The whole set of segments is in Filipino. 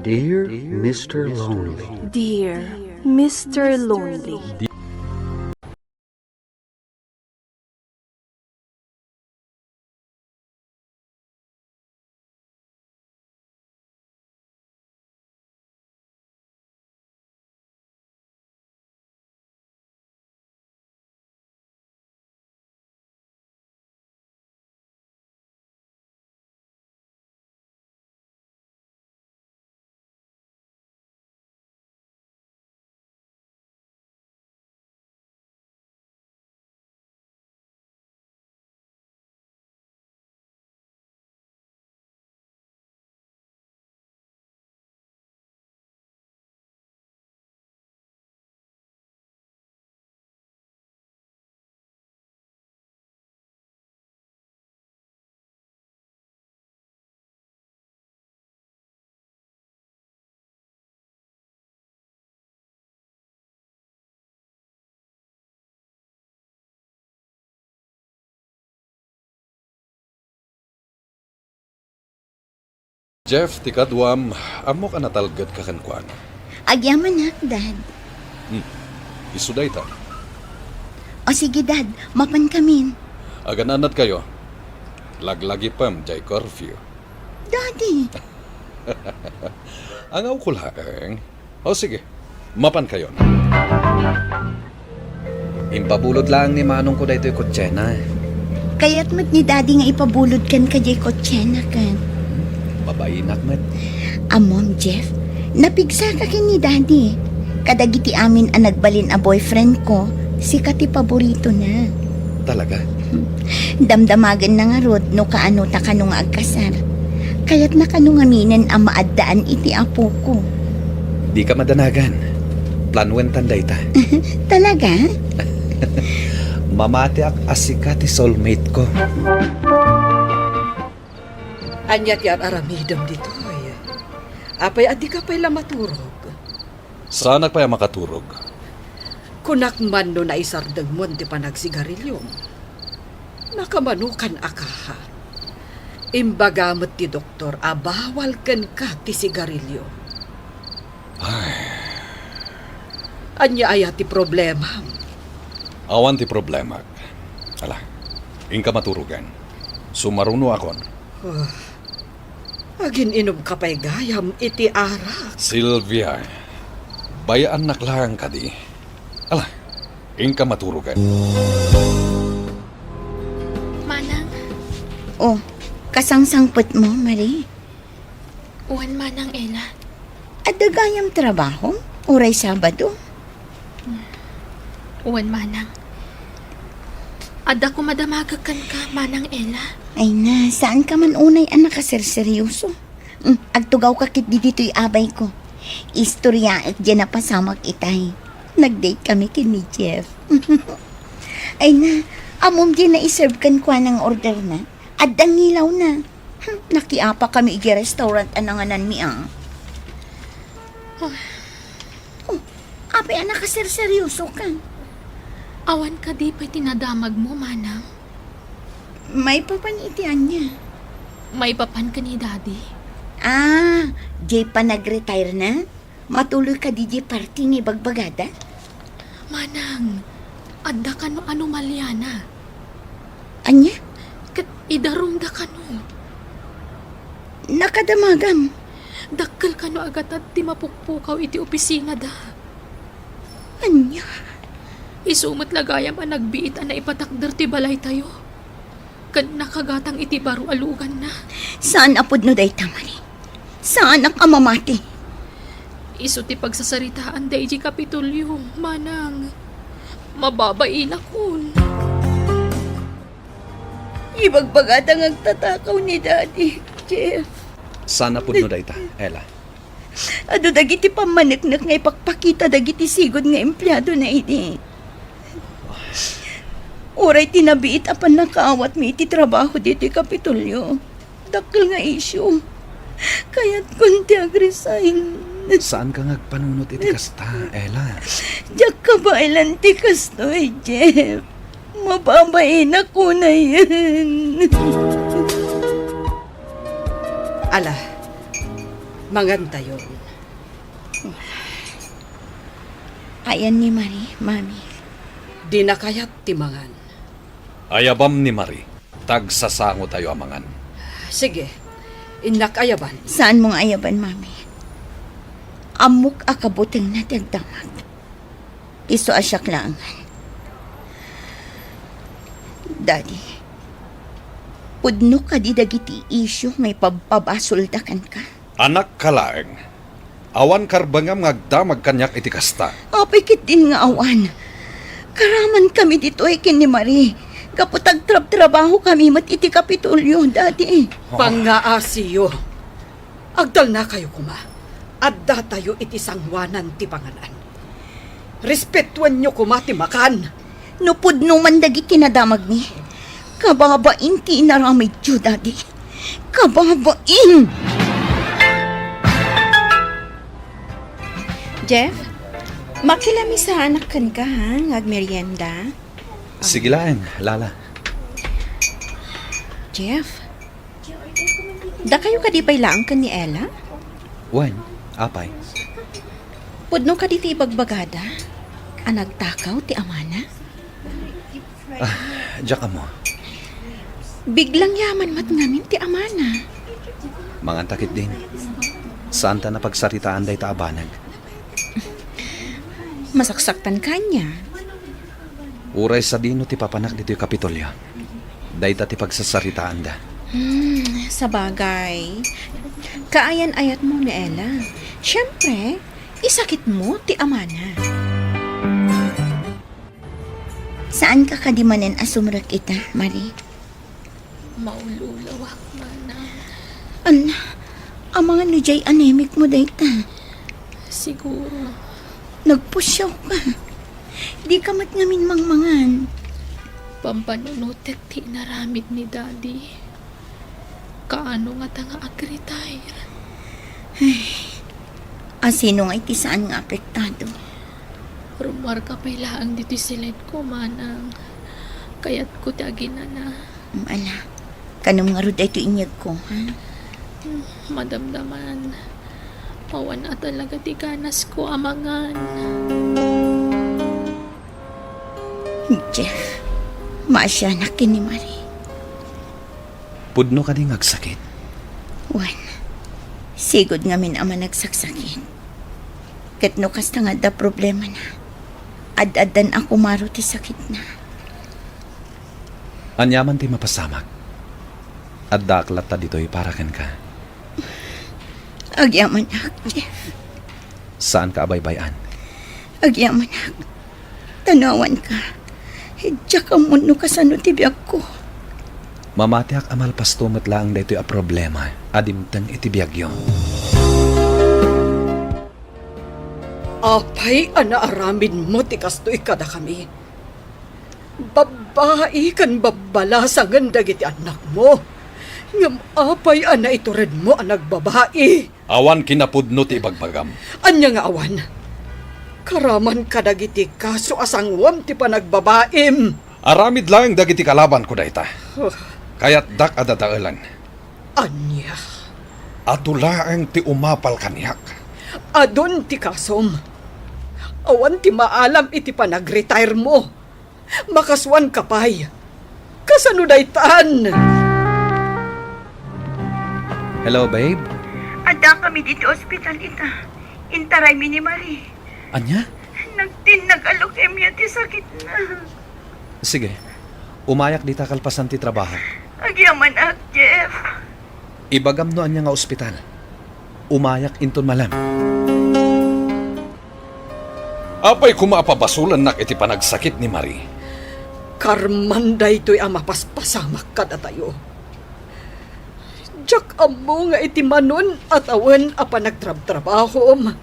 Dear Mr. Lonely. Dear Mr. Lonely. Jeff, tikadwam, amo ka natalgad ka kankuan. Agyaman ha, Dad. Isuday ta. O sige, Dad, mapan kamin. Agananat kayo. Laglagi pam, jay curfew. Daddy, Ang aw kulaeng. O sige, mapan kayo. Impabulod lang ni Manong ko dahito yung kutsena. kaya't mat ni Daddy nga ipabulod kan kajay kotsena kan. Babainak mat. Amom, Jeff, napigsa ka kin ni Daddy. Kadagiti amin ang nagbalin a boyfriend ko, si kati paborito na. Talaga? Damdamagan na nga rod no kaano ta kano nga agkasar. Kaya't nakano nga minen ang maaddaan iti apo ko. Di ka madanagan. Planwen tanday ta. Talaga? Mamati ak asikati soulmate ko. Anyat yan aramidam dito ay. Apay adi ka pa'y lamaturog. Saan pa makaturog? Kunak man no na isardag mo ti panagsigarilyo. Nakamanukan akaha. Imbagamot ti doktor, abawal kan ka ti sigarilyo. Anya ay ti problema. Awan ti problema. Ala, ingka maturugan. Sumaruno akon. Agin inom ka pa'y gayam iti arak. Sylvia, bayaan naklang ka di. Ala, ingka maturugan. Manang, Oh, kasangsangpot mo, Marie. uwan manang Ella. At dagayam trabaho, oray Sabado. Uwan manang. Ada ko madamagakan ka, manang Ella. Ay na, saan ka man unay anak ka seryoso? Agtugaw ka kit dito'y abay ko. Istorya at dyan na pasamak itay. Nag-date kami kini Jeff. Ay na, amom dyan na iserve kan kwa ng order na. At ang ngilaw na. Nakiapa kami igi restaurant ananganan mi ang. Oh, abay anak ka seryoso ka. Awan ka di pa'y tinadamag mo, manang. May papanitian niya. May papan ka ni daddy. Ah, Jay pa nag-retire na? Matuloy ka di Jay party ni Bagbagada? Manang, ada ka no anomalya na. Anya? Kat idarum da ka no. Nakadamagam. Dakkel ka no agad at di mapukpukaw iti opisina da. Anya? Isumot lagayam ang nagbiit na ipatakder ti balay tayo. Kan nakagatang iti baro alugan na. Saan apod no day tamari? Saan ang amamati? Iso ti pagsasaritaan da iti kapitulyo, manang. Mababain akon. Ibagbagada ang agtatakaw ni Daddy, Jeff. Sana po no dayta, Ella. Ado dagiti pamanaknak nga ipakpakita dagiti sigod nga empleyado na idi. Oray tinabiit apan nakaawat mi iti trabaho dito Kapitolyo. Dakkel nga issue. Kaya't kunti agresign. Saan ka ngagpanunot iti kasta, Ella? Diyak ka ba ilan ti kastoy, Jeff? Mababain ako na yan. Ala, Mangan tayo. Ayan ni Marie, Mami. Di na kayat timangan. Ayabam ni Marie. Tagsasango tayo amangan. Sige, inak ayaban. Saan mong ayaban, Mami? Amok akabuting na dagdamag. Iso asyak laangan. Daddy, pudno ka di dagiti isyo may pababasuldakan ka. Anak kalaeng. Awan karbangam ngagdamag kanyak iti kasta. Apikit din nga awan. Karaman kami dito ay kini Marie. Kaputag trabaho kami mat iti Kapitolyo, Daddy. Pangaasiyo. Agdal na kayo kuma. Adda tayo iti sangwanan ti panganan. Respetuan nyo kuma ti makan. No pudno man dagiti nadamag mi. Kababain ti inaramid yo, Daddy. Kababain! Jeff, makilami sa anak kan ka ha, ngagmerienda. Sige lang, Lala. Jeff, da kayo kadipay laang kan ni Ella? Wen, apay. Pudno ka diti ibagbagada? Anagtakaw ti amana? Diyak ka mo. Biglang yaman mat ngamin ti amana. Mga takit din. Saan ta napagsaritaan day taabanag? Masaksaktan ka niya. Uray sa dino ti papanak dito yung Kapitolyo. Day ta ti pagsasaritaan da. Sa bagay. Kaayan-ayat mo ni Ella. Siyempre, isakit mo ti amana. Saan ka kadimanan asumrak ita, Marie? Maululawak manang. Ang mga nujay anemic mo dayta. Siguro. Nagpusyaw ka. Di ka mat ngamin mangmangan. Pampanunutet ti naramid ni Daddy. Kaano nga ta nga ag-retire? Asino nga iti saan nga apektado? Rumar ka pa ilaang dito silid ko, manang. Kaya't ko tagina na. Ala, kanong nga rod ito inyag ko, ha? Madamdaman. Mawan na talaga ti ganas ko amangan. Jeff, maasya na kini Marie. Pudno ka din agsakit. Wan, sigod nga min ama nagsaksakit. Katno kasta nga da problema na. Ad-adan ako maro ti sakit na. Anyaman ti mapasamak. At daklat ta dito'y parakan ka. Agyaman ak, Jeff. Saan ka abaybayan? Agyaman ak. Tanawan ka. Hidya ka muno kasano ti biyag ko. Mamatiak amal pastumat lang dito'y a problema. Adimtang itibiyagyo. Apay anaaramid mo ti kastoy kada kami. Babae kan babalasangan dagiti anak mo. Ngam apay ana itured mo ang nagbabae. Awan kinapudno ti ibagbagam. Anya nga awan. Karaman kadagiti kaso asangwam ti panagbabaim. Aramid lang dagiti kalaban ko dayta. Kaya't dak adadaalan. Anya. Adulaang ti umapal kanyak. Adon ti kasom. Awan ti maalam iti panag-retire mo. Makaswan kapay. Kasano daytan? Hello, babe? Ada kami dito ospital ita. Intaray mi ni Marie. Anya? Nag-alokemya ti sakit na. Sige. Umayak di ta kalpasan ti trabaho. Agyaman ak, Jeff. Ibagam no anya nga ospital. Umayak inton malam. Apay kumapabasulan nak iti panagsakit ni Marie. Karmanday to'y amapaspasamak kada tayo. Diyak amo nga iti manon at awan apa nagtrab-trabahom.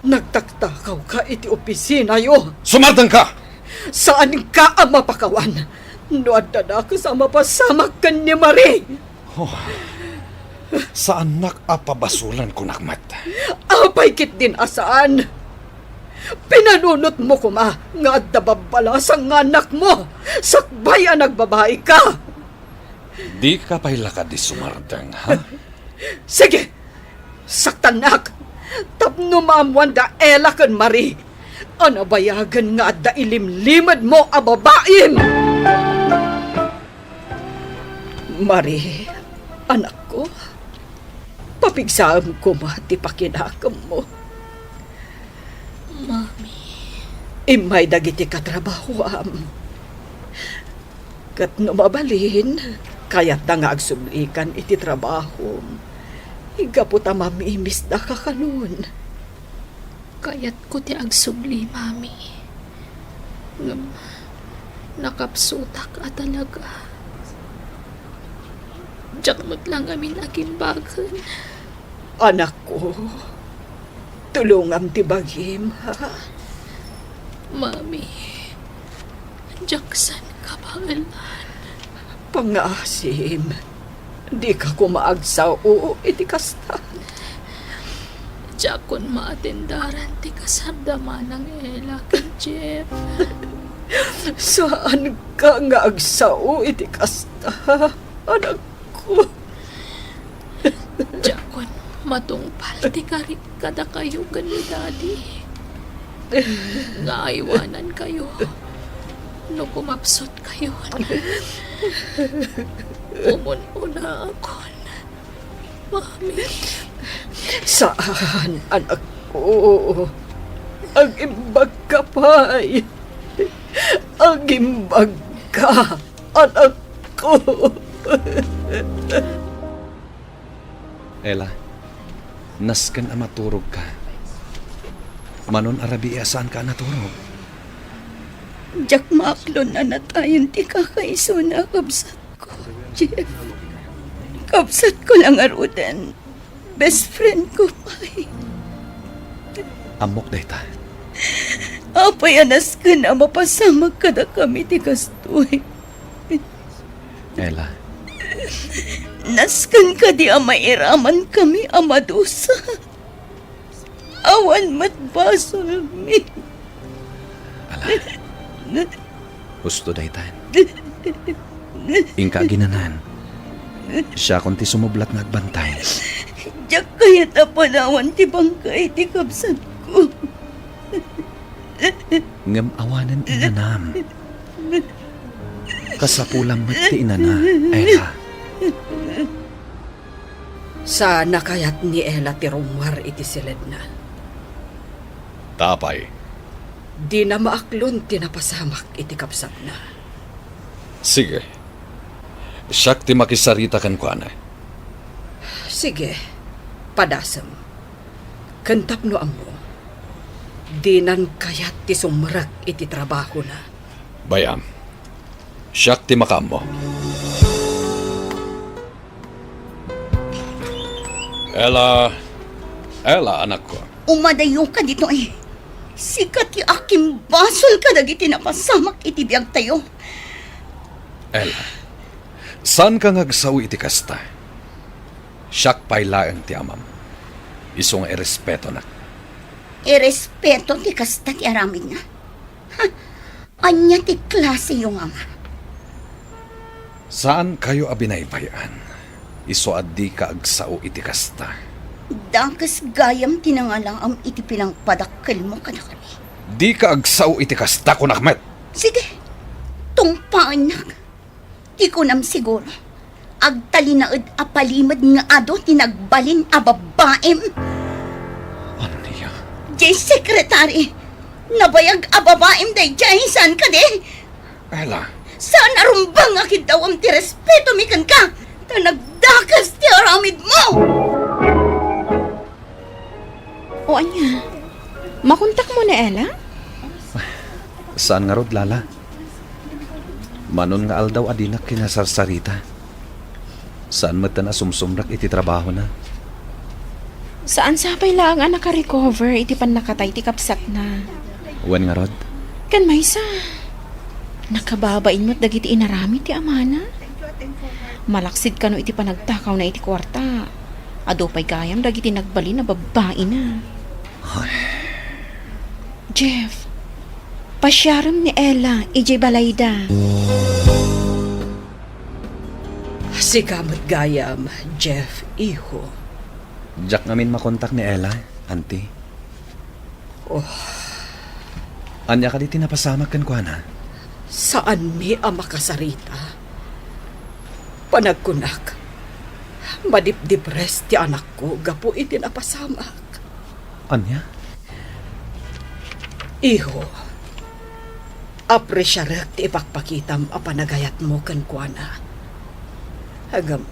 Nagtaktakaw ka iti opisina yo. Sumardang ka! Saan ka ang mapakawan? No adda na ka sa mapasamak kan ni Marie. Saan nak apabasulan ko nakmat? Apay kit din asaan. Pinanunot mo kuma nga adda babala sa anak mo. Sakbay ang nagbabae ka. Di ka pa'y lakad di sumardang, ha? Sige, Saktanak! Tapno maamwanda Ella kan Marie! Anabayagan nga da ilimlimad mo a babaim! Marie, anak ko, papigsam ko ti pakinakam mo. Mami, Imay dagiti katrabahoam. Kat no mabalin, kaya't na nga agsublikan iti trabaho. Higaputa mamimis da ka kanon. kayat ko ti agsubli, Mami. Ngam, nakapsutak at talaga. Diyak lang amin agimbagan. Anak ko, tulungam ti bagim, ha? Mami, Jackson kabalan. Pangasim, di ka kumaagsaw iti kasta. Jakon maatendaran ti kasardaman ng Ella kay Jeff. Saan ka nga agsaw iti kasta, anak ko? Jakon matungpal ti karit kada kayo gani daddy. Nga iwanan kayo. No kumapsot kayo. Umun-una ako. Mami. Saan, anak ko? Ang imbag ka pa'y. Ang imbag ka, anak ko. Ella, nasken a maturog ka. Manon arabi saan ka naturog? Jack maaklon na natayon ti kakaiso na kabsat ko, Jeff. Kabsat ko lang arudan. Best friend ko pa Amok dayta. Apay anas ka na mapasamag ka na kami ti kastoy. Ella, Naskan ka di amairaman kami amadusa. Awan matbasol mi. gusto dayta. Ingka ginanan. Siya kunti sumublat nga agbantay. Diyak kaya tapanawan ti bangkay ti kabsat ko. Ngam awanan inanam. Kasapulang mati inana, Ella. Sana kaya't ni Ella ti rumwar iti silid na. Tapay. Di na maaklon tinapasamak iti kapsat na. Sige. Siyak ti makisarita kan kuana. Sige, padasam. Kantap no amo. Di nan kayat ti sumrak iti trabaho na. Bayam. Siyak ti makam mo. Ella, anak ko. Umadayo ka dito eh. Sikat ti aking basol ka dagiti napasamak iti biyag tayo. Ella, saan ka ngagsaw iti kasta? Siyak pailaan ti amam. Isong irespeto na. Irespeto ti kasta ti aramid na. Ha, anya ti klase yung ama. Saan kayo abinaybayan? Iso addi ka agsaw iti kasta. Dakas gayam tinangalang am iti pinangpadakkel mo ka na kami. Di ka agsaw iti kasta ko nakmet. Sige, tungpaan na. Di ko nam siguro. Agtalinaed a palimad nga ado tinagbalin a babaem. Ano niya? Jay Secretary, nabayag a babaem day jay saan ka de? Ella, Saan arumbang akit daw am ti respeto mi kan ka? Tanagdakas ti aramid mo! O anya, makontak mo na Ella? Saan nga rod, Lala? Manon nga aldaw adinak kinasarsarita. Saan mata na sumsumrak iti trabaho na? Saan sapay lang ang naka-recover iti pan nakatay ti kapsak na. Wen nga rod? Kan may sa, nakababain mo't dagiti inarami ti amana. Malaksid ka no iti panagtakaw na iti kwarta. Ado pa'y gayam dagiti nagbali na babae na. Jeff, pasyaram ni Ella, ijay balayda. Sigamat gayam, Jeff, iho. Jack ngamin makontak ni Ella, auntie. Anya ka di tinapasamak kan kuha na? Saan mi ang makasarita? Panagkunak. Madipdipres ti anak ko, gapo iti napasamak. Anya? Iho, apresyarek ti ipakpakitam a panagayat mo kan kuana. Hagam,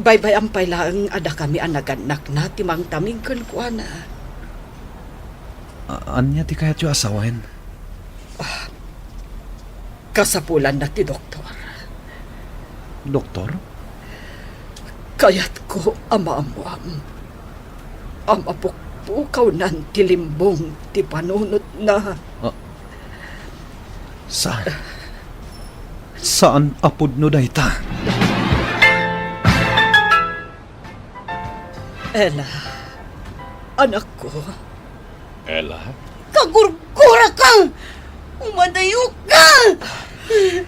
baybay ang pailaang ada kami ang naganak na timang tamig kan kuana. Anya ti kayat yu asawen? Kasapulan na ti doktor. Doktor? Kayat ko amamuam. Amapukpukaw nan ti limbong ti panunot na. Saan apod no dayta? Ella, anak ko, Ella? Kagurgura ka! Umadayo ka!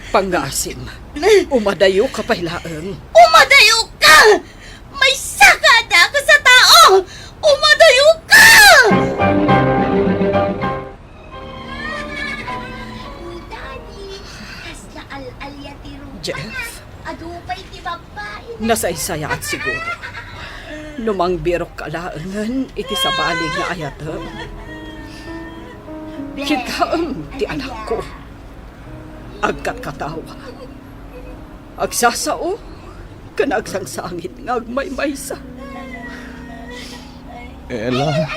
pangasim, umadayo ka pailaang. Umadayo ka! May sakada ka sa tao! Umadayo ka! Daddy, kas na al-alya ti Ruta. Jeff, Adupay ti babae. nasaysaya at siguro. Numang birok kalaangan, iti sa balig na ayatam. Kikaam ti anak ko. Agkat katawa. Agsasao, kanagsangsangit nga agmaymaysa. Ella?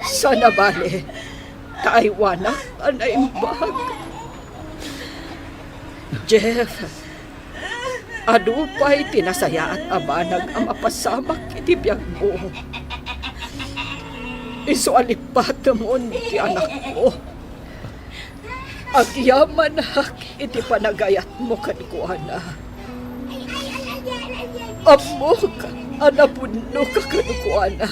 Sana bale, kaaywanak anaimbag. Jeff, adupay tinasaya at abanag ang mapasamak iti biyag mo. Isualipat namon ti anak mo. Agyaman hak iti panagayat mo kankuana. Amok, anapuno ka kankuana.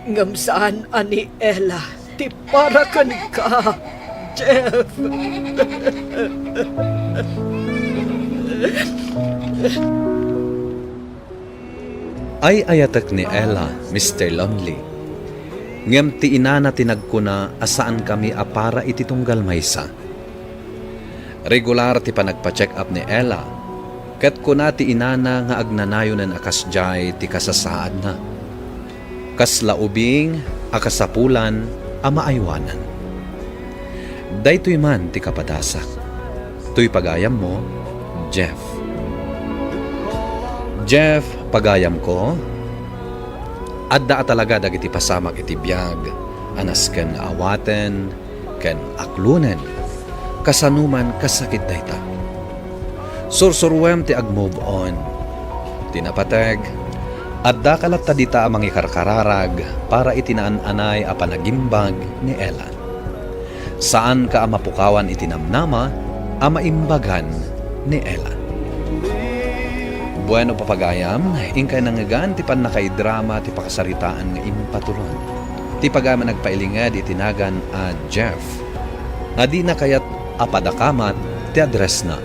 Ngamsaan ani Ella, ti para kan ka, Jeff. Ay ayatek ni Ella, Mr. Lonely. Ngem ti inana tinagkuna asaan kami apara iti tunggal maysa. Regular ti panagpa-check up ni Ella, ket kuna ti inana nga agnanayon ng akasjay ti kasasaad na. Kaslaubing, akasapulan, amaaywanan. Daytoy man ti kapadasak. Tuy pagayam mo, Jeff. Jeff, pagayam ko, adda talaga dagiti pasamak iti biyag, anas ken awaten, ken aklunen, kasanuman kasakit dayta. Sursurwem ti ag-move on. Tinapateg, adda kalat dita amang ikarkararag para itinaan-anay a panagimbag ni Ella. Saan ka amapukawan itinamnama a maimbagan ni Ella. Bueno papagayam, ingkay nangagan ti pan nakaidrama ti pakasaritaan nga impatulon. Ti pagama nagpailingad itinagan a Jeff. Adi na kayat apadakamat ti address na.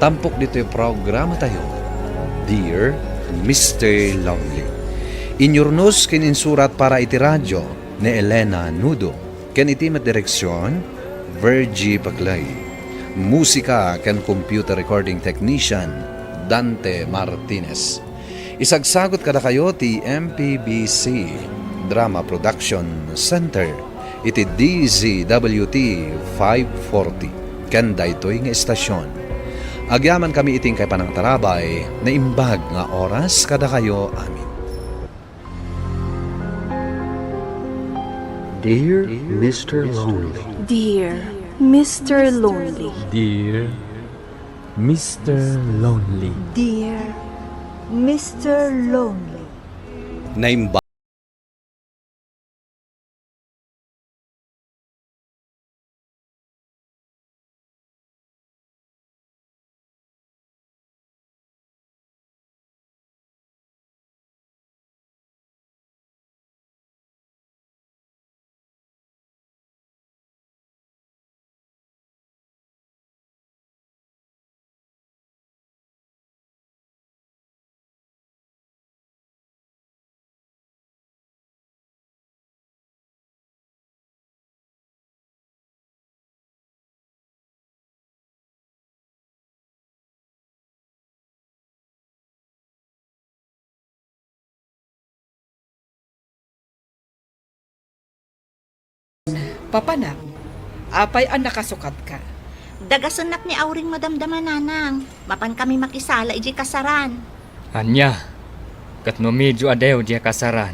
Tampok dito yung programa tayo. Dear Mr. Lonely. Inyurnos kin insurat para iti radyo ni Elena Nudo. Ken iti direksyon Virgie Paclay. Musika ken computer recording technician Dante Martinez. Isagsagot kada kayo ti MPBC Drama Production Center iti DZWT 540 ken daytoy nga estasyon. Agyaman kami iting kay panang tarabay na imbag nga oras kada kayo amin. Dear Mr. Lonely. Dear Mr. Lonely. Dear Mr. Lonely. Dear Mr. Lonely. Na Papanang, apay ang nakasukat ka. Dagasunak ni Auring madamdaman nanang. Mapan kami makisala iji kasaran. Anya, kat no medyo adew diya kasaran.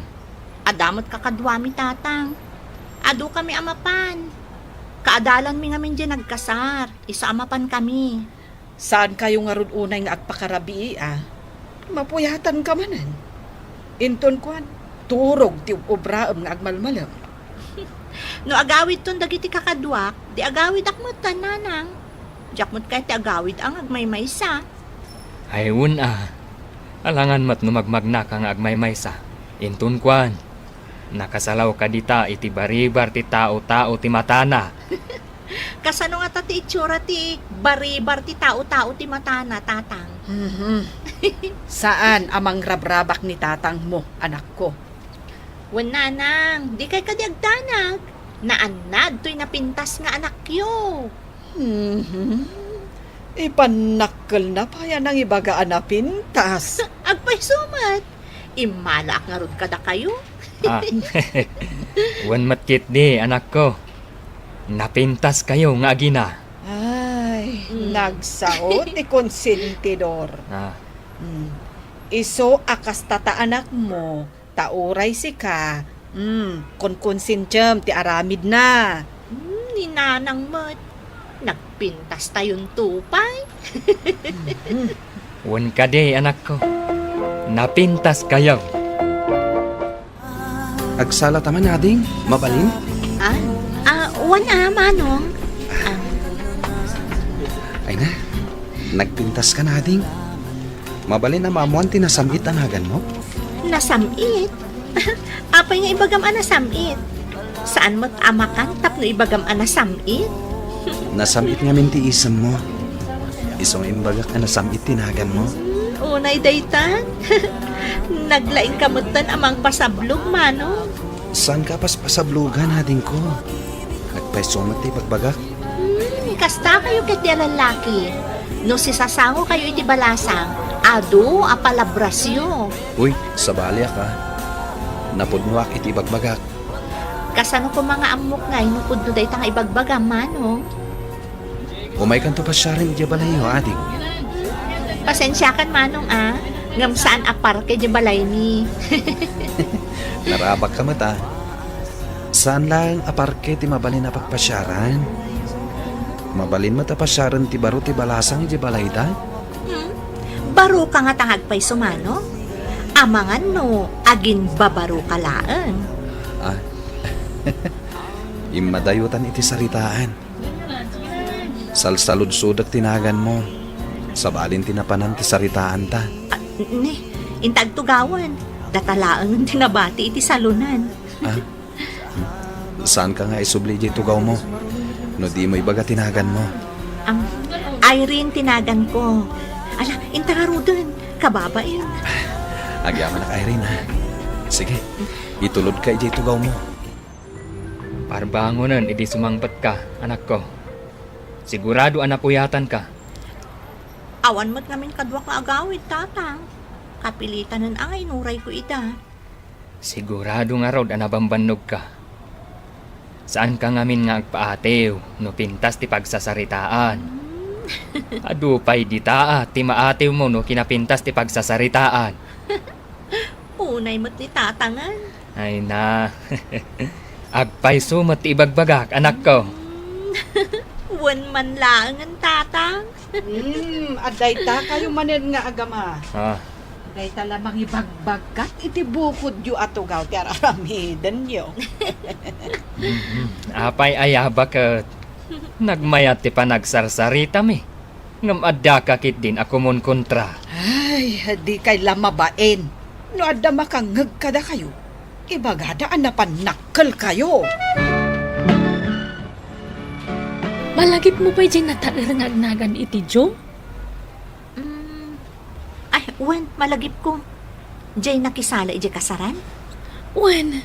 Adamot kakadwami tatang. Adu kami amapan. Kaadalan mi ngamin dyan nagkasar. Isa amapan kami. Saan kayo nga ron unay nga agpakarabi Mapuyatan ka manan. Inton kwan, turog ti obraam nga agmalmalam. No agawid ton dagiti kakadwak, di agawid akmot nanang. Jakmot kay ti agawid ang agmaymaysa. Ayun alangan mat no magmagna ka nga agmaymaysa. Intun kwan, nakasalaw ka dita iti baribar ti tao-tao ti matana. Kasano nga ti itsura ti baribar ti tao-tao ti matana, tatang. Saan amang rabrabak ni tatang mo, anak ko? Wan nanang, di kay kadiagdanag. Naanad to'y napintas nga anak yo. Ipanakkel na pa yan ang ibagaan na pintas. Agpay sumat. Imalak nga rod kada kayo. Wan matkit di, anak ko. Napintas kayo nga agina. Ay, nagsaot ti konsentidor. Iso akas tata anak mo, tauray si ka. Konsensyam ti aramid na. Ni nanang mat. Nagpintas tayong tupay. Wan ka di, anak ko. Napintas kayo. Agsala taman ading, mabalin? Wan manong. Ay na, nagpintas ka na ading. Mabalin na maamuan tinasamit anagan mo? Nasamit? Apay nga ibagam nasamit? Saan mo't amakan tapno ibagam nasamit? Nasamit nga minti isam mo. Isong imbagak na nasamit tinagan mo. Unay daytan. Naglaing kamutan amang pasablog manong. Saan ka pas pasablugan ading ko? Nagpaisumat ti pagbagak. Kasta kayo ket di lalaki. No si sasango kayo iti balasang. Ado apalabrasyo. Uy, sabalya ka. Napudnuak iti bagbagak. Kasano ko mga amok nga inupod no day tanga ibagbagam manong. Umay kanto pa siya rin di balay ho ading. Pasensya kan manong ngam saan aparke di balay ni. Narabak ka mata. Saan lang aparke ti mabalin na pagpasyaran? Mabalin mata pasyaran ti baro ti balasang di balay da? Baro ka nga tangag pa'y sumano? Amangan no, agin babaro ka laan. Imadayutan iti saritaan. Salsalud-sudak tinagan mo. Sabalin tinapanan ti saritaan ta. Intag tugawan. Datalaan ng tinabati iti salunan. Saan ka nga isubli di tugaw mo? No di mo ibaga tinagan mo. Irene tinagan ko. Ala, intangarudan. Kababain. Agyaman na ka, Irene, ha? Sige, itulod ka iti tugaw mo. Parbangonan, idi sumangpat ka, anak ko. Sigurado anapuyatan ka. Awan mo't namin kadwa ka agawid, tatang. Kapilitan nun ang inuray ko ita. Sigurado nga rod anabambanog ka. Saan ka ngamin nga agpaatew, no pintas ti pagsasaritaan. Adupay di taa, ti maatew mo no kinapintas ti pagsasaritaan. Unay mo't ni tatangan. Ay na, agpay sumat ti ibagbagak, anak ko. Wan man lang ang tatang. Aday ta kayo manen nga agama. Aday ta lamang ibagbagkat iti bukod yu atugaw ti aramiden yu. Apay ayaba kat. Nagmayat ti panagsarsarita mi. Ngam adda kakit din ako mon kontra. Ay, di kay lamabain. No adda makangag kada kayo. Ibagada na panakkel kayo. Malagip mo pa'y dyan natair nga agnagan iti Jo? Ay, wan, malagip ko. Diyay nakisala iti kasaran? Wen,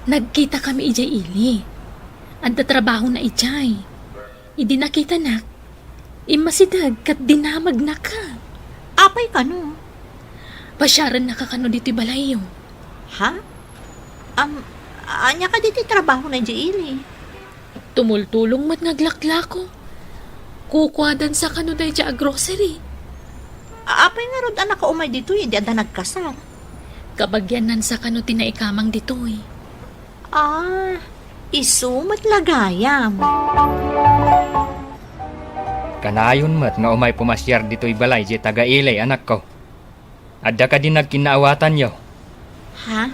nagkita kami ijay ili. Anda trabaho na ijay. Idi nakita nak. Imasidag kat dinamag na ka. Apay ka no? Pasyaran na kakano dito balayo. Ha? Anya ka dito trabaho na Ili. Tumultulong mat ngaglakla ko. Kukwadan sa kanuday dya a grocery. Apay nga rod anak ka umay dito, di ada nagkasar. Kabagyanan sa kanu tinaikamang ditoy. Isumat lagayam. Kanayon mat nga umay pumasyar dito'y balay di taga-ilay anak ko. Adda ka din nagkinaawatan yo. Ha?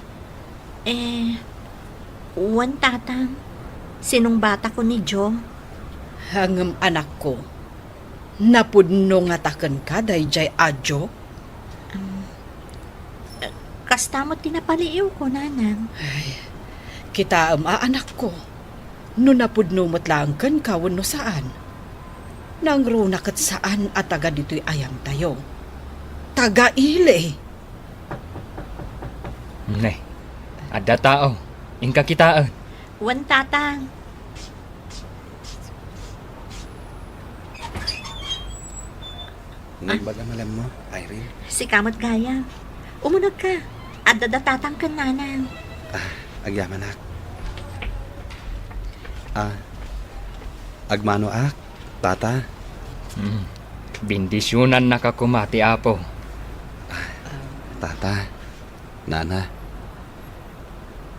Uwan tatang. Sinong bata ko ni Jo? Hangam anak ko. Napudno nga taken ka dayjay adyo. Kasta mo tinapaliiw ko, nanang. Kita anak ko. No napudno mo't lang kan kawon no saan. Nang runa kat saan at taga dito'y ayam tayo. Taga-ile. Ne, adda tao. Ingka kitaan. Uwan tatang. Nagbaga malam mo, Irene. Si kamot gaya. Umunag ka. At dadatatang ka, nanang. Agyaman ak. Agmano ak, tata. Bindisyonan na kakumati apo. Tata, nana.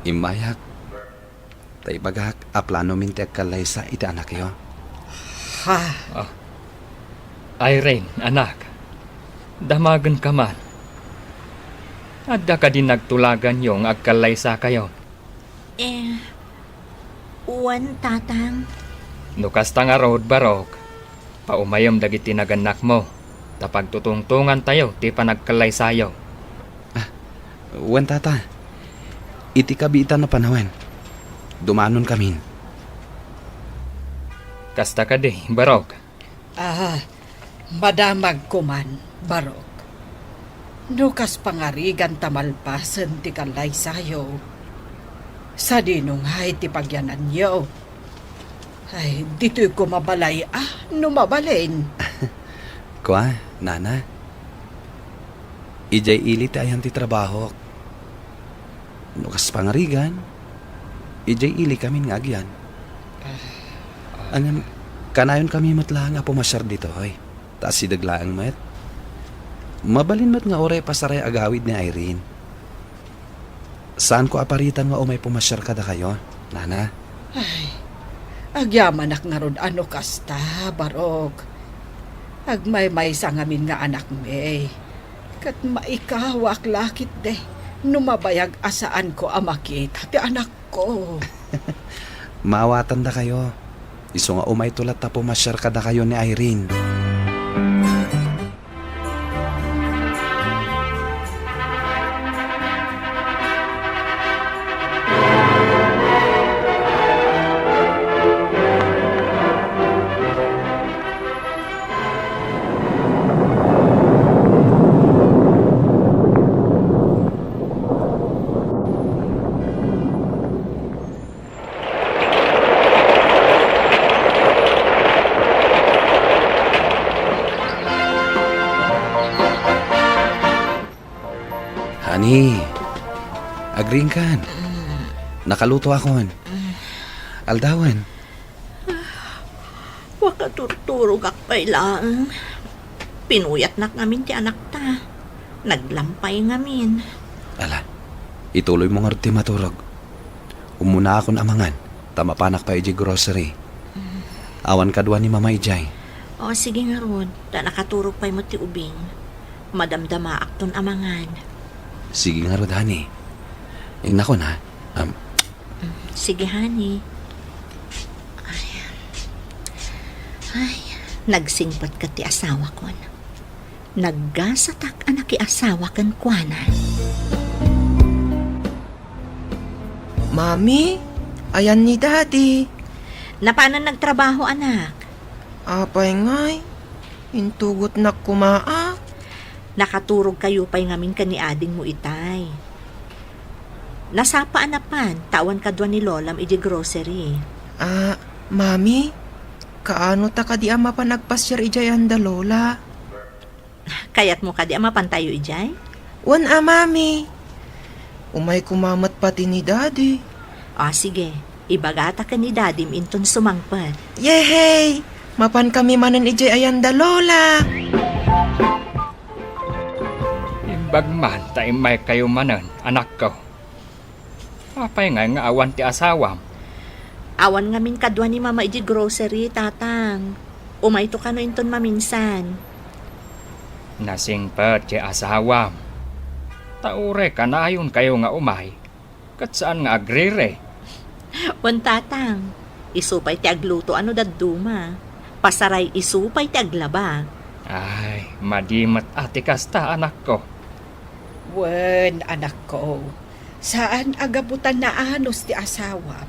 Imbayak. Taibagak, aplano mintek kalay sa iti anak yo. Ha? Irene, anak. Damagan ka man. Adda ka din nagtulagan yung agkalay sa kayo. Uwan tatang. Nukas ta nga road barok. Paumayom dagiti naganak mo. Tapag tutungtungan tayo, ti panagkalay sayo. Wen tata, iti kabitan na panawen. Dumanon kamin. Kasta ka di, barok. Madamag ko man, barok. Nukas pangarigan tamalpasan ti kalay sayo. Sa dinunghay ti pagyanan yo. Ay, dito'y ko mabalay numabalin. Kwa, nana. Ijay ilit ayan ti trabaho. Nukas pangarigan. Ijay ili kami nga agyan. Angan, kanayon kami matla nga pumasyar dito, hoy. Taas si daglaang met. Mabalin mat nga ore pasaray agawid ni Irene. Saan ko aparitan nga umay pumasyar kada kayo, nana? Agyaman nga ron ano kasta, barok. Agmay-may sa ngamin nga anak me. Kat maikawak lakit de. Numabayag asaan ko amakita ti anak ko. Maawatan da kayo. Iso nga umay tulat ta pumasyar kada kayo ni Irene. Ani, agring kan. Nakaluto akon. Aldawan. Wakaturturog akpay lang. Pinuyat nak ngamin ti anak ta. Naglampay ngamin. Ala, ituloy mo nga ti maturog. Umuna akon amangan. Tamapanak pa iji grocery. Awan kadwa ni Mama Ijay. O sige nga ron. Da nakaturog pa'y mo ti ubing. Madamdama akton amangan. Sige nga rod, honey. Nako na. Sige, honey. Ay, nagsingpat ka ti asawa ko. Naggasatak anak asawa kan kwanan. Mami, ayan ni Daddy. Napanan nagtrabaho, anak? Apay ngay, intugot na kumaa. Nakaturog kayo pa'y ngamin ka ni ading mo itay. Nasapaan na pan, tawan kadwa ni Lolam iji grocery. Mami, kaano ta kadi ama pa nagpasyar ijay anda Lola? Kayat mo kadi ama pantayo ijay? Mami. Umay kumamat pati ni Daddy. Sige. Ibagata ka ni Dadim inton sumangpat. Yehey! Mapan kami manan ijay ayanda lola. Imbagman ta imay kayo manan, anak ko. Apay nga awan ti asawam. Awan ngamin kadwa ni mama iji grocery, tatang. Umay to ka no inton maminsan. Nasingpet ti asawam. Taure ka na ayon kayo nga umay. Kat saan nga agrire? Wan tatang, isupay ti agluto ano daduma. Pasaray isupay ti aglaba. Ay, madimat ati kasta anak ko. Wen, anak ko. Saan agabutan na anos ti asawam?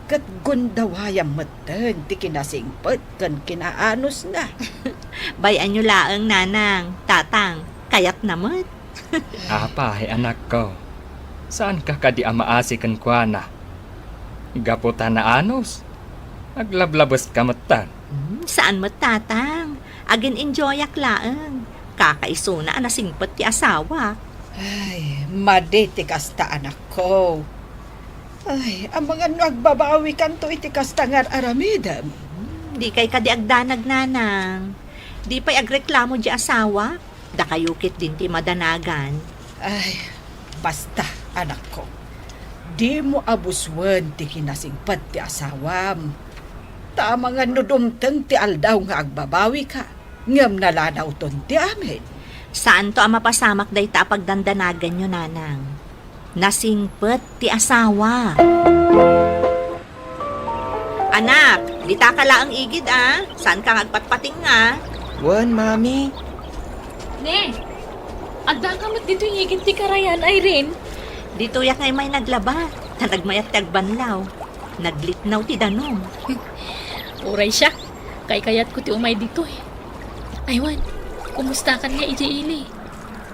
Kat gundawayam meten ti kinasingpet kan kinaanos na. Bayan nyo laang nanang, tatang, kayat naman. Apay anak ko. Saan ka kadi amaasi kan kuana? Gaputan na anos. Aglablabas ka matan. Saan mo tatang? Agin enjoyak laang. Kakaiso na anasingpet ti asawa. Ay, maditi kasta anak ko. Ay, ang mga nagbabawi kanto iti kasta nga aramidam. Di kay kadi agdanag nanang. Di pa'y agreklamo di asawa. Da kayukit din ti madanagan. Ay, basta anak ko. Di mo abuswan ti kinasingpet ti asawam. Tama nga nudumteng ti aldaw nga agbabawi ka. Ngam nalanaw ton ti amin. Saan to ang mapasamak day ta pagdandanagan nyo nanang? Nasingpet ti asawa. Anak, di ta ka laang igid Saan ka agpatpating nga? Wan, mami. Ne, agda ka mat dito yung higit ti karayan, Irene. Dito yak ngay may naglaba. Tanagmayat ti agbanlaw. Naglitnaw ti danong. Uray siya, kay kayat ko ti umay dito eh. Aywan, kumusta kan nga iji ili?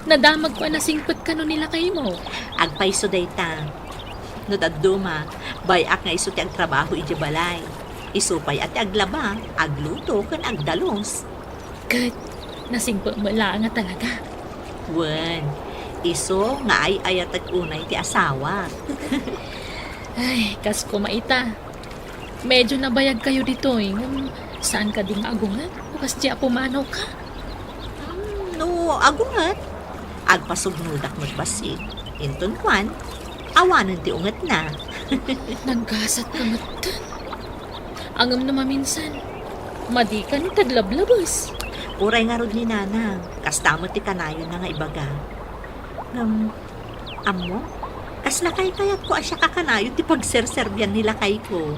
Nadamag ko na singpet ka no nila kayo mo. Agpaiso day ta. No daduma, bayak nga iso ti agtrabaho iji balay. Isupay at aglaba, agluto kan agdalos. Good, nasingpet mo lang nga talaga. Wen, iso nga ay ayat at unay ti asawa. Ay, kas kumaita. Medyo nabayag kayo dito eh. Saan ka din agungan? O kas diya pumanaw ka? No, agungat. Agpasugnudak mo't basit. Inton kwan, awanan ti ungat na. Naggasat ka matan. Angam na maminsan. Madikan taglablabas. Uray nga rod ni nanang. Kastamo ti kanayon na nga ibaga. Amo? Kas na kay kayat ko asya kakanayon ti pagserserbian nila kay ko.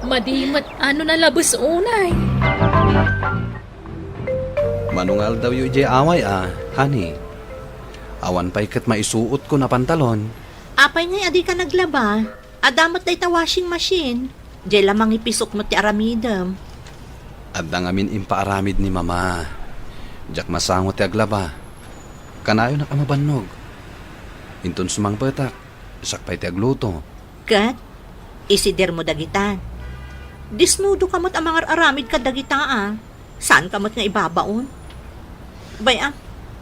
Madimat ano na labas unay. Manungal daw yu ijay away honey. Awan pa'y kat maisuot ko na pantalon. Apay ngay adi ka naglaba. Adamat day ta washing machine. Diyay lamang ipisok mo ti aramidam. Adda ngamin impaaramid ni mama. Diyak masangot ti aglaba. Kanayo na kamabannog. Inton sumang petak, sakpay ti agluto. Kat, isider mo dagitan. Disnudo kamot ang mga aramid ka dagita Saan kamot nga ibabaon? Baya,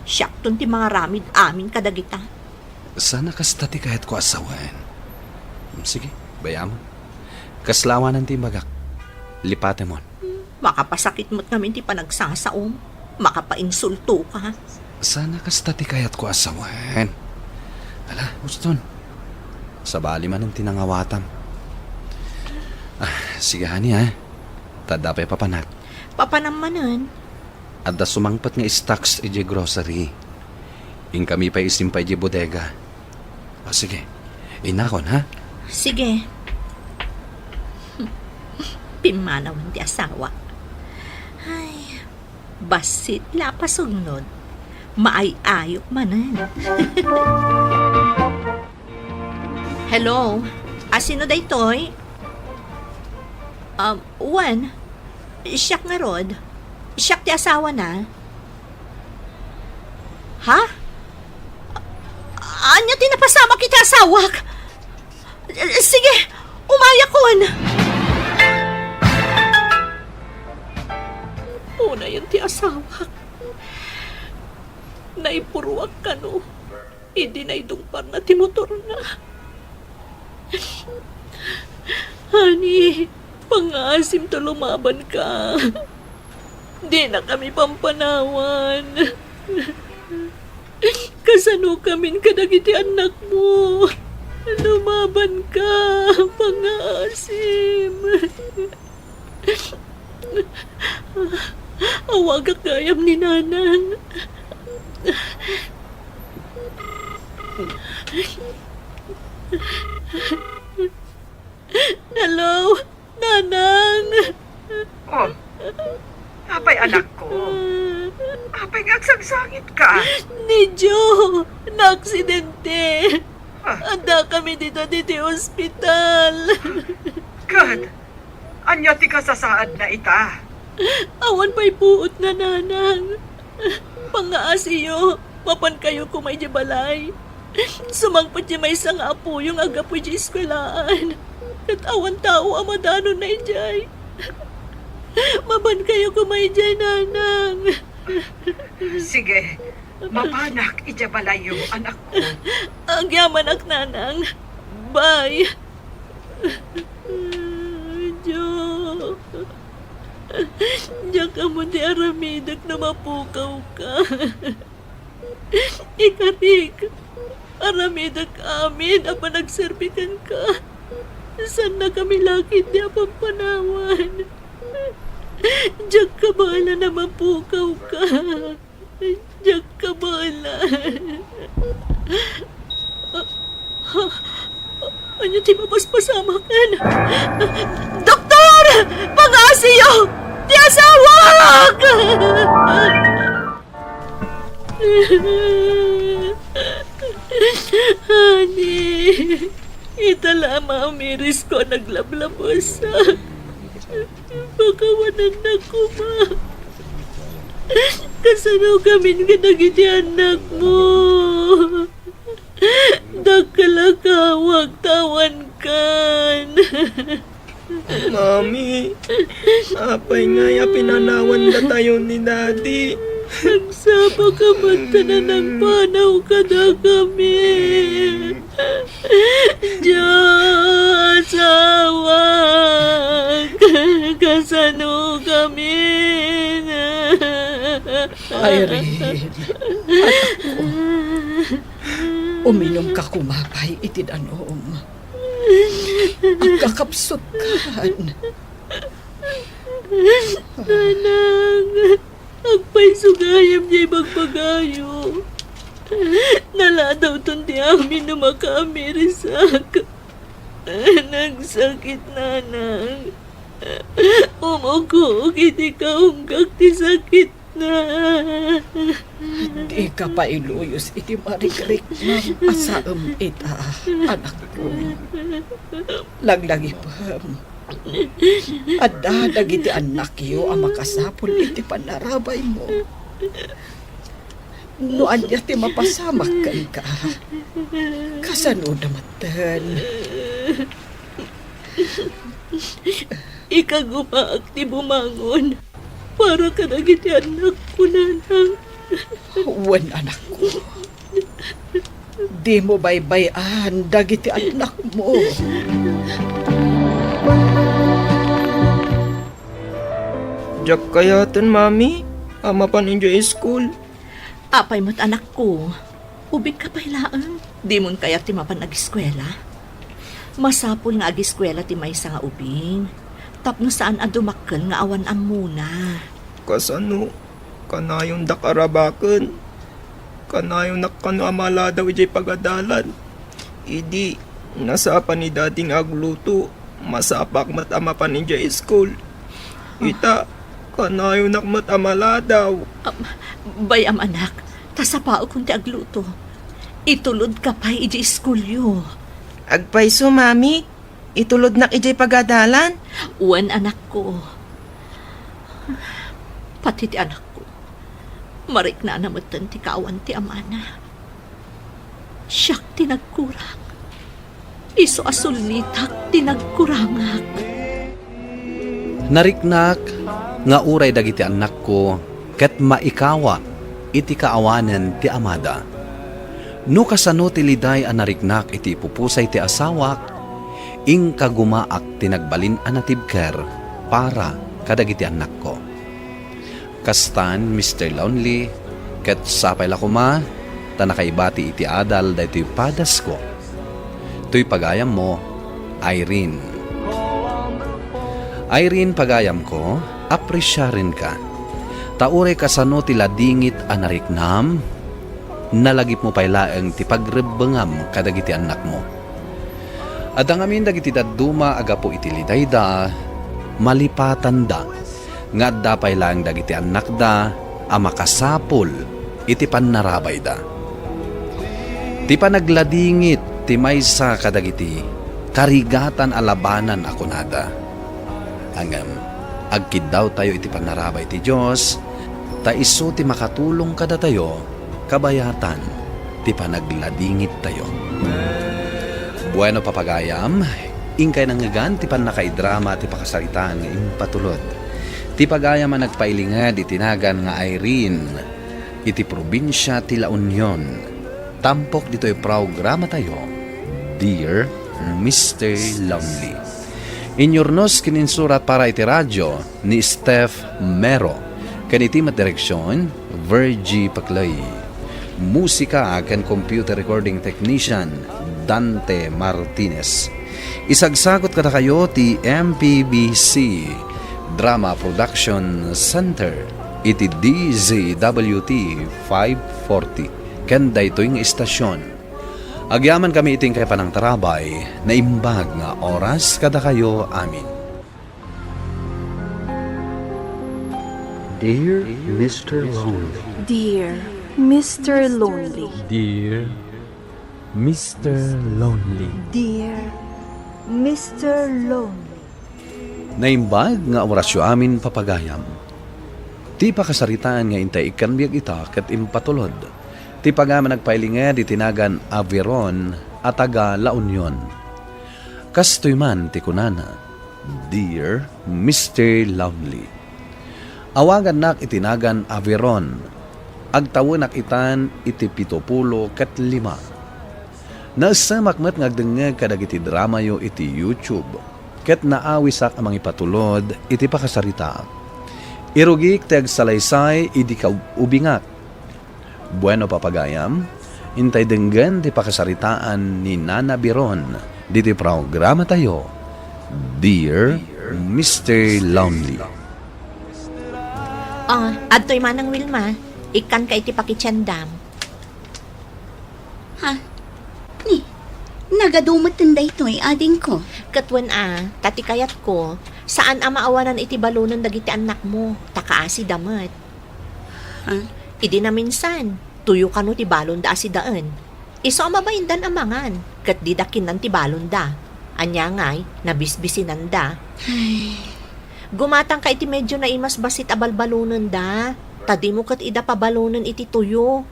syakton ti mga ramid amin kadagita. Sana kasta ti kahit ko asawan. Sige, baya mo. Kaslawanan ti bagak. Lipate mo. Makapasakit mo't namin ti panagsasaom. Makapainsulto ka. Sana kasta ti kahit ko asawan. Ala, Uston. Sa bali man ang tinangawatam. Sige hani Tadapay papanak. Papanamanan. Adda sumangpat nga stocks iji grocery. In kami pa isimpay iji bodega. Sige. Inakon Sige. Pimanawan ti asawa. Ay, basit lapasugnod. Maay-ayok manan. Hello? Sino day toy? Juan. Siyak nga rod. Siyak ti asawa na. Ha? Anya tinapasama kita asawak? Sige, umayakon. Una yun ti asawak. Naipuruwag ka no. Hindi na idungpar na ti motor na. Honey, pangasim to lumaban ka. Di na kami pampanawan. Kasano kamin kadagiti anak mo. Lumaban ka, pangasim. Awag ka kayam ni Nanang. Hello, Nanang. Oh, apay anak ko. Apay ngagsagsangit ka. Ni Joe, na-aksidente. Anda kami dito ospital. Kad, anya ti kasasaad na ita. Awan pa'y puot na, Nanang. Pangaasiyo, mapan kayo kumay di balay. Sumangpat di may isang apo yung agapoy di eskwelaan. At awan tao amadano na ijay. Mapan kayo kumay di, Nanang. Sige, mapanak ijabalayo anak ko. Ang yaman ak, Nanang. Bye. Joe. Diyan ka mo di aramidak na mapukaw ka. Ikarik, aramidak amin apa nagserbikan ka. Saan na kami lakit di apang panawan. Diyan ka bala na mapukaw ka. Diyan ka bala. Ano ti mapaspasamakan? Doktor! Pangasiyo! Di asawag! Honey, itala mamiris ko naglablabosa. Pakawanan na ko, ma. Kasano kami ganagiti anak mo. Dagkalakawag tawan kan. Mami, apay nga ya pinanawan na tayo ni Daddy. Nagsapa ka man ka na ng panaw ka na kami. Diyos, awag. Kasano kami. Irene, anak ko. Uminom ka kumapay itinanom. Ang kakapsot kan. Nanang, agpay sugayam niya magpagayo. Nala daw tundi amin na makaamirisak. Nagsakit, Nanang. Umuko, hindi ka unggak ti sakit na. Di ka pa iluyos iti marikrik ng asaam ita, anak ko. Laglagi pa. Adda dagiti anak yo ang makasapol iti panarabay mo. No anya ti mapasamak ka. Kasano namatan. Ikagumaak ti bumangon. Para ka nagiti anak ko, Nanang. Wan anak ko. Di mo baybayan dagiti anak mo. Diyak kayatan, Mami. Ama pa enjoy school. Apay mo't anak ko. Ubig ka pailaan. Di mon kaya ti mapan ag-eskwela. Masapol nga ag-eskwela ti maysa nga ubing. Tapno saan adumakkel nga awan ang muna. Kasano? Kanayong dakarabakan. Kanayong nakano amala daw ijay pagadalan. Idi, nasapa ni dating agluto. Masapak matama pa ninja school. Ita, kanayong nakmat amala daw. Bayam anak, tasapao kung ti agluto. Itulod ka pa iji iskulyo. Agpaiso, Mami. Itulod nak ijay pagadalan. Uwan anak ko. Pati ti anak ko. Marik na namatan ti kawan ti amana. Siyak ti nagkurang. Iso asul nitak ti nagkurangak. Nariknak nga uray dagiti anak ko ket maikawa iti kaawanen ti amada. No kasano ti liday a nariknak iti pupusay ti asawak Ingka gumaak tinagbalin anatibker para kadagiti anak ko. Kastan, Mr. Lonely, ket sapay lakuma, tanakaibati iti adal da ito'y padas ko. Ito'y pagayam mo, Irene. Irene, pagayam ko, apresyarin ka. Taure kasano ti ladingit anariknam, nalagip mo paylaeng ti pagrebengam kadagiti anak mo. Adang amin dagiti daduma agapo iti lidayda, malipatan da, nga dapay lang dagiti anak da, amakasapol iti pannarabay da. Ti panagladingit ti maysa kadagiti, karigatan alabanan ako nada. Hanggang agkid daw tayo iti pannarabay ti Diyos, ta iso ti makatulong kada tayo, kabayatan ti panagladingit tayo. Bueno papagayam, ingkay nangagan ti panakaidrama ti pakasaritaan nga impatulod. Ti pagayam ang nagpailingad itinagan nga Irene, iti probinsya ti La Union. Tampok dito'y programa tayo, Dear Mr. Lonely. Inyornos kininsurat para iti radyo ni Steph Mero. Kanitimat direksyon, Virgie Paclay. Musika akan computer recording technician, Dante Martinez. Isagsagot kada kayo ti MPBC Drama Production Center iti DZWT 540 kanda ito'y istasyon. Agyaman kami iting kay panang tarabay na imbag nga oras kada kayo amin. Dear Mr. Lonely. Dear Mr. Lonely. Dear Mr. Lonely. Dear Mr. Lonely. Naimbag nga orasyo amin papagayam. Ti pakasaritaan nga intay ikanbiag ita ket impatulod. Ti pagama nagpailinged itinagan Averon at taga La Union. Kastoy man ti kunana, Dear Mr. Lonely. Awagan nak itinagan Averon. Agtawon nak itan iti 70 ket 5. Naasamakmat ngagdengeg kadagiti drama yo iti YouTube. Ket naawisak amang ipatulod iti pakasarita. Irugik teg salaysay idi ka ubingak. Bueno papagayam, intay denggan ti pakasaritaan ni Nana Biron diti programa tayo, Dear Mr. Lonely. Adtoy manang Wilma, ikan ka iti pakitsandam. Ha? Ni, nagadumot tanda ito ading ko. Katwan tatikayat ko, saan maawanan iti balunan dagiti anak mo, takaasi damat. Idi na minsan, tuyo kano ti balon da asidaan. Iso mabaindan amangan, kat di dakinan ti balon da. Anya ngay, nabisbisinan da. Gumatang ka iti medyo na imas basit abalbalunan da. Tadi mo kat ida pabalunan iti tuyo.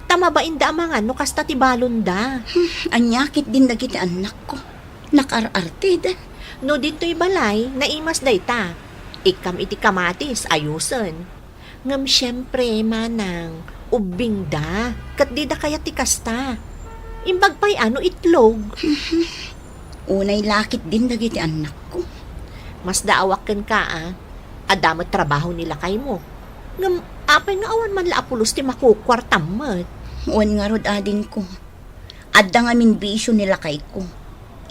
Tamabain da amangan no kasta ti balon da. Anyakit din dagiti anak ko. Nakararte da. No dito'y balay, naimas dayta. Ikam iti kamatis, ayusan. Ngam syempre, manang, ubing da, kat di da kaya ti kasta. Imbag pa'y itlog. Unay lakit din dagiti anak ko. Mas daawakan ka, adamat trabaho nila kay mo. Ngam, apay nga awan man laapulos ti makukwartam mat. Uwan nga rod ading ko. Adda nga min bisyo nila kay ko.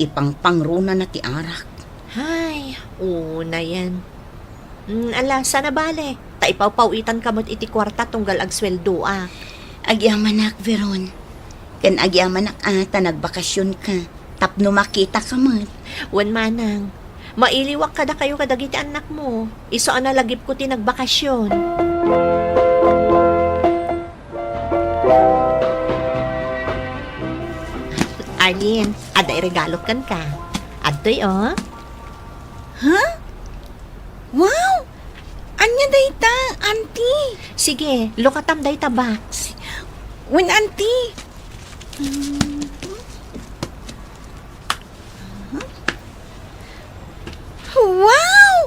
Ipangpangruna na ti arak. Hay, una yan. Ala, sana bale. Taipawpawitan ka mo't iti kwarta tunggal agsweldo Agyamanak, Veron. Ken agyamanak ata nagbakasyon ka. Tapno makita ka mo't. Wan manang, mailiwak kada kayo kadagiti anak mo. Iso analagip ko ti nagbakasyon. Arlene, aday regalo kan ka. Adtoy Ha? Wow! Anya dayta, auntie? Sige, lukatam dayta box. Wen, auntie? Wow!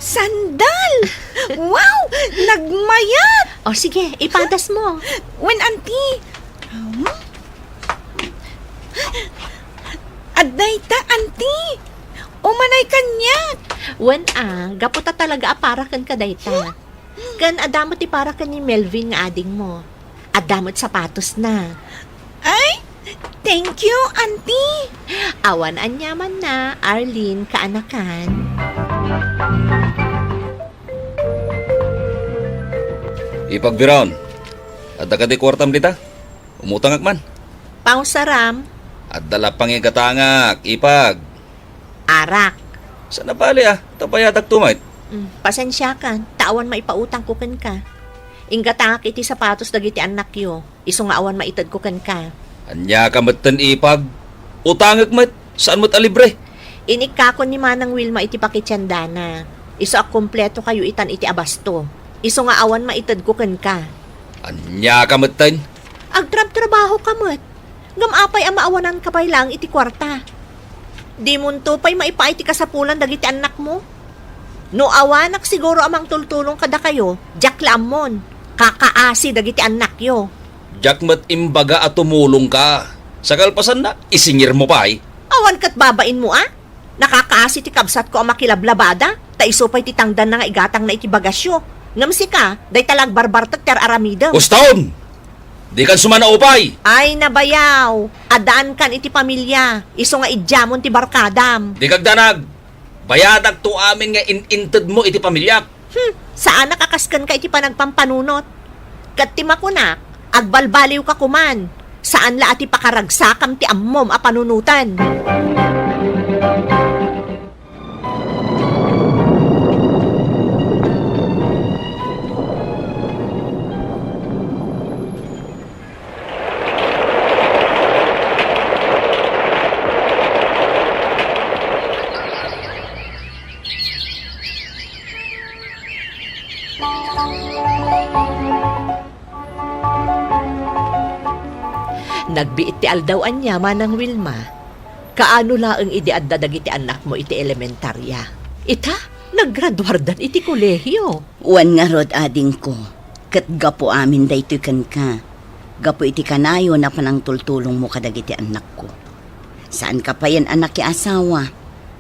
Sandal! Wow! Nagmayat! O sige, ipadas mo. Wen, auntie? Aday ta, auntie! Wan gaputa talaga aparakan ka dayta. Kan adamot ti para ka ni Melvin nga ading mo. Adamot sapatos na. Ay, thank you, auntie. Awan anyaman na, Arlene, kaanakan. Ipagbiron. At kadi kwartam dita. Umutangak man. Pausaram, At dala pangigatangak. Ipag. arak. Sana bali tapayadak tumait. Pasensya ka, tawan maipautang ko kan ka. Ingatangak iti sapatos dagiti anak yo. Iso nga awan maitad ko kan ka. Anya ka matan ipag. Utangak mat. Saan mo't alibre? Inikakon ni Manang Wilma iti pakitsandana. Iso ak kompleto kayo itan iti abasto. Iso nga awan maitad ko kan ka. Anya ka matan. Agtrab-trabaho ka mat. Ngamapay ang maawanan ka pa'y lang iti kwarta. Di munto pa'y maipa iti kasapulan dagiti anak mo. No awanak siguro amang tultulong kada kayo, jak lamon. Kakaasi dagiti anak yo. Jak mat imbaga at tumulong ka. Sa kalpasan na, isingir mo pa Awan kat babain mo Nakakaasi ti kabsat ko ang makilablabada. Ta iso pa'y titangdan na nga igatang na iti bagasyo. Ngamsi ka, day talag barbartag ter aramidam. Gustaon! Di kan sumanaupay! Ay nabayaw, adaan kan iti pamilya. Iso nga idjamon ti barkadam. Di kagdanag! Bayadag to amin nga inintad mo iti pamilya. Saan nakakaskan ka iti panagpampanunot? Kat ti makunak, agbalbaliw ka kuman. Saan la ati pakaragsakam ti ammom a panunutan? Nagbiit ti aldawan niya Manang Wilma. Kaano laeng idiadda dagiti anak mo iti elementarya. Ita, naggraduardan iti kolehiyo. Wan nga rod ading ko. Kat gapo amin daytoy kan ka. Gapo iti kanayo na panang tultulong mo kadagiti anak ko. Saan ka pa yan anak ki asawa?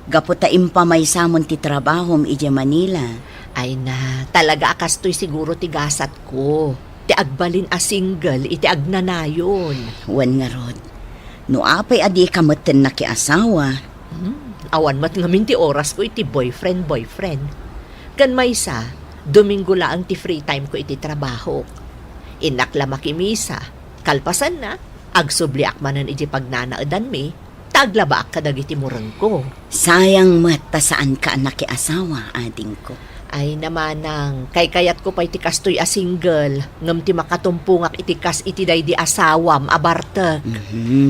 Gapo ta impamay samon ti trabahom iti Manila. Ay na, talaga akastoy siguro ti gasat ko. Ti agbalin a single, iti agnanayon. Wan nga rod. No apay adi kameten na ki asawa. Awan mat ngamin ti oras ko iti boyfriend. Kan maysa, Domingo laang ti free time ko iti trabaho. Inakla makimisa, kalpasan na, agsubliak manan iti pagnanaadan mi, taglabaak kadagiti murang ko. Sayang mata saan ka anak ki asawa, ading ko. Ay namanang, kay kayat ko pa iti kastoy a single, ngam ti makatumpungak iti kas iti day di asawam, abartag.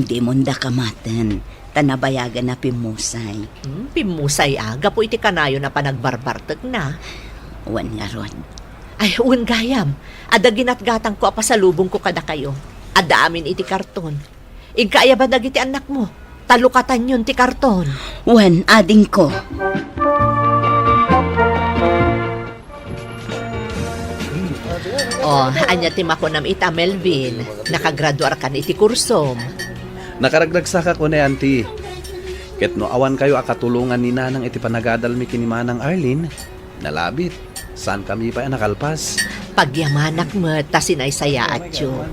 Di munda kamaten, tanabayagan na pimusay. Pimusay gapo iti kanayo na panagbarbartag na. Wan nga ron. Ay, uwan gayam, ada ginatgatang ko apasalubong ko kada kayo. Ada amin iti karton. Igkaya ba dagiti anak mo? Talukatan yun ti karton. Wan, ading ko. Anya ti makunam ita Melvin. Nakagraduar ka iti kursom. Nakaragdagsaka ko na auntie. Ket no awan kayo akatulungan ni nanang iti panagadalmi kini Manang Arlene. Nalabit. Saan kami pa nakalpas? Pagyamanak mo, tasinay saya at yun.